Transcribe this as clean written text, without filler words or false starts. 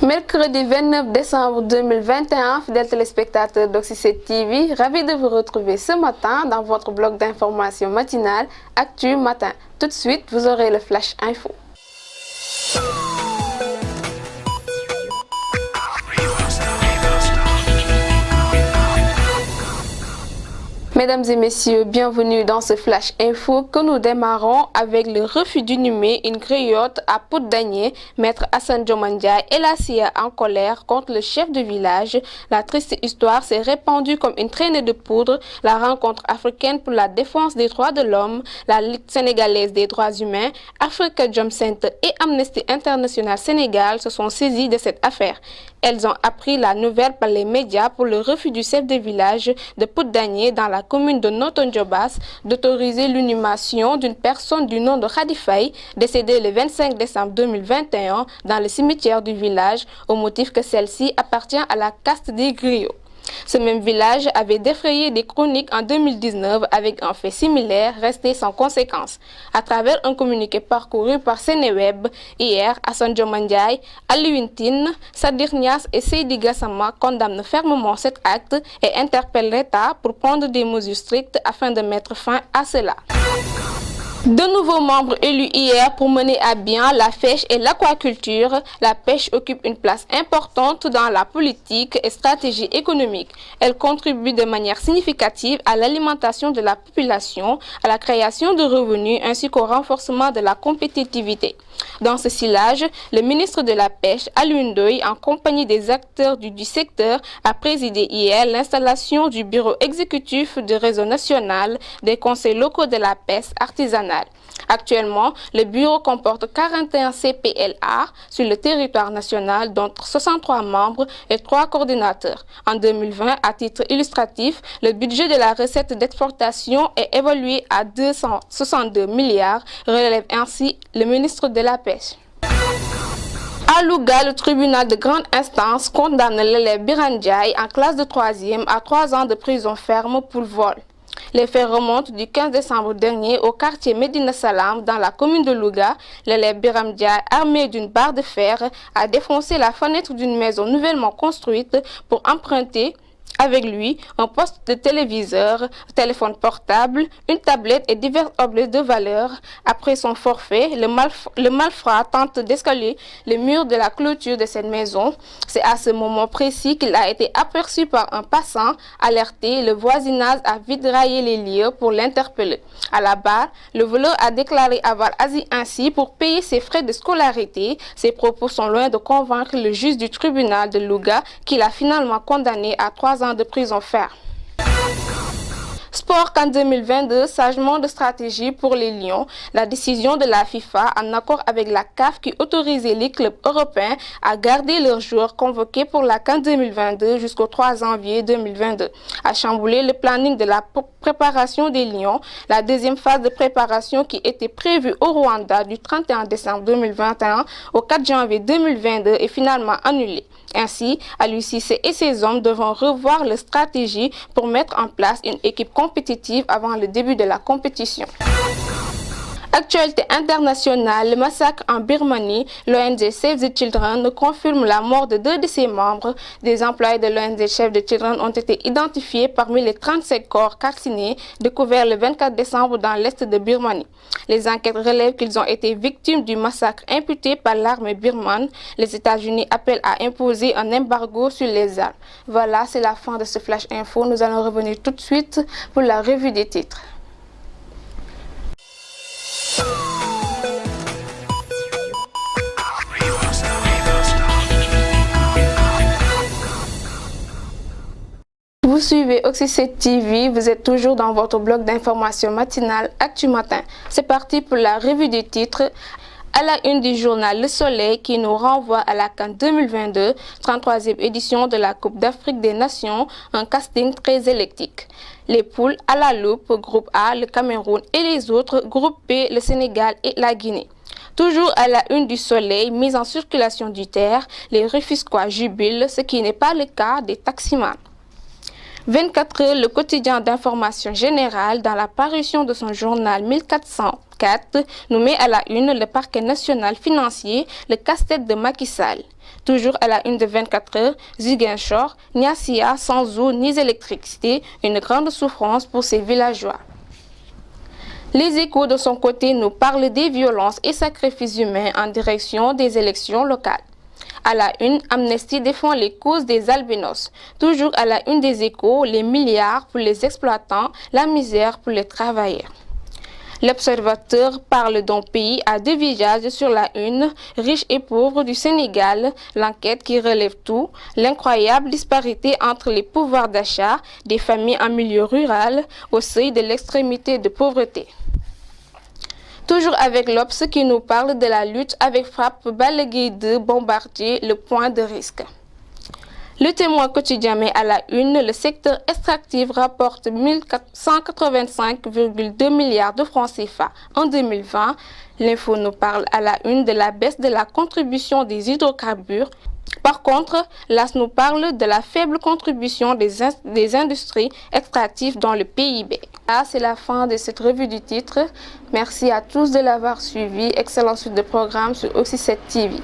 Mercredi 29 décembre 2021, fidèles téléspectateurs d'Oxy7 TV, ravi de vous retrouver ce matin dans votre bloc d'information matinale Actu Matin. Tout de suite, vous aurez le Flash Info. Mesdames et messieurs, bienvenue dans ce Flash Info que nous démarrons avec le refus d'inhumer une griotte à Pout-Dagné. Maître Hassan Diomandiaye et la CIA en colère contre le chef de village. La triste histoire s'est répandue comme une traînée de poudre. La rencontre africaine pour la défense des droits de l'homme, la Ligue sénégalaise des droits humains, Africa Jom Center et Amnesty International Sénégal se sont saisis de cette affaire. Elles ont appris la nouvelle par les médias pour le refus du chef de village de Pout-Dagné dans la commune de Noton-Diobass d'autoriser l'inhumation d'une personne du nom de Khady Faye, décédée le 25 décembre 2021 dans le cimetière du village au motif que celle-ci appartient à la caste des griots. Ce même village avait défrayé des chroniques en 2019 avec un fait similaire resté sans conséquence. À travers un communiqué parcouru par Sénéweb, hier, Hassan Diomandiaye, Alioune Tine, Sadir Niasse et Seydi Gassama condamnent fermement cet acte et interpellent l'État pour prendre des mesures strictes afin de mettre fin à cela. De nouveaux membres élus hier pour mener à bien la pêche et l'aquaculture. La pêche occupe une place importante dans la politique et stratégie économique. Elle contribue de manière significative à l'alimentation de la population, à la création de revenus ainsi qu'au renforcement de la compétitivité. Dans ce sillage, le ministre de la Pêche, Alioune Ndoye, en compagnie des acteurs du secteur, a présidé hier l'installation du bureau exécutif du réseau national des conseils locaux de la pêche artisanale. Actuellement, le bureau comporte 41 CPLA sur le territoire national, dont 63 membres et 3 coordinateurs. En 2020, à titre illustratif, le budget de la recette d'exportation est évalué à 262 milliards, relève ainsi le ministre de la Pêche. À Louga, le tribunal de grande instance condamne l'élève Biram Ndiaye en classe de 3e à 3 ans de prison ferme pour vol. Les faits remontent du 15 décembre dernier au quartier Medina Salam dans la commune de Louga. L'élève Biram Ndiaye, armé d'une barre de fer, a défoncé la fenêtre d'une maison nouvellement construite pour emprunter avec lui un poste de téléviseur, un téléphone portable, une tablette et divers objets de valeur. Après son forfait, le malfrat tente d'escalader les murs de la clôture de cette maison. C'est à ce moment précis qu'il a été aperçu par un passant. Alerté, le voisinage a vite rayé les lieux pour l'interpeller. À la barre, le voleur a déclaré avoir agi ainsi pour payer ses frais de scolarité. Ses propos sont loin de convaincre le juge du tribunal de Louga qu'il a finalement condamné à 3 ans de prison ferme. Sport qu'en 2022, changement de stratégie pour les Lions. La décision de la FIFA, en accord avec la CAF qui autorisait les clubs européens à garder leurs joueurs convoqués pour la CAN 2022 jusqu'au 3 janvier 2022, a chamboulé le planning de la préparation des Lions. La deuxième phase de préparation qui était prévue au Rwanda du 31 décembre 2021 au 4 janvier 2022 est finalement annulée. Ainsi, Aliou Cissé et ses hommes devront revoir leur stratégie pour mettre en place une équipe compétitive avant le début de la compétition. Actualité internationale, le massacre en Birmanie, l'ONG Save the Children confirme la mort de 2 de ses membres. Des employés de l'ONG Save the Children ont été identifiés parmi les 35 corps calcinés découverts le 24 décembre dans l'est de Birmanie. Les enquêtes relèvent qu'ils ont été victimes du massacre imputé par l'armée birmane. Les États-Unis appellent à imposer un embargo sur les armes. Voilà, c'est la fin de ce Flash Info. Nous allons revenir tout de suite pour la revue des titres. Vous suivez Oxy7 TV, vous êtes toujours dans votre bloc d'information matinale Actu Matin. C'est parti pour la revue des titres. À la une du journal Le Soleil qui nous renvoie à la CAN 2022, 33e édition de la Coupe d'Afrique des Nations, un casting très électrique. Les poules à la loupe, groupe A, le Cameroun et les autres, groupe B, le Sénégal et la Guinée. Toujours à la une du Soleil, mise en circulation du terre, les Rufisquois jubilent, ce qui n'est pas le cas des taximans. 24 heures, le quotidien d'information générale, dans la parution de son journal 1404, nous met à la une le parquet national financier, le casse-tête de Macky Sall. Toujours à la une de 24 heures, Ziguinchor, Niassia sans eau ni électricité, une grande souffrance pour ses villageois. Les Échos, de son côté, nous parlent des violences et sacrifices humains en direction des élections locales. À la une, Amnesty défend les causes des albinos. Toujours à la une des Échos, les milliards pour les exploitants, la misère pour les travailleurs. L'Observateur parle d'un pays à deux visages sur la une, riche et pauvre du Sénégal, l'enquête qui relève tout, l'incroyable disparité entre les pouvoirs d'achat des familles en milieu rural au seuil de l'extrémité de pauvreté. Toujours avec l'Obs qui nous parle de la lutte avec frappe balayée de Bombardier, le point de risque. Le Témoin quotidien met à la une, le secteur extractif rapporte 185,2 milliards de francs CFA en 2020. L'info nous parle à la une de la baisse de la contribution des hydrocarbures. Par contre, l'AS nous parle de la faible contribution des industries extractives dans le PIB. Là, c'est la fin de cette revue du titre. Merci à tous de l'avoir suivi. Excellente suite de programme sur Oxy 7 TV.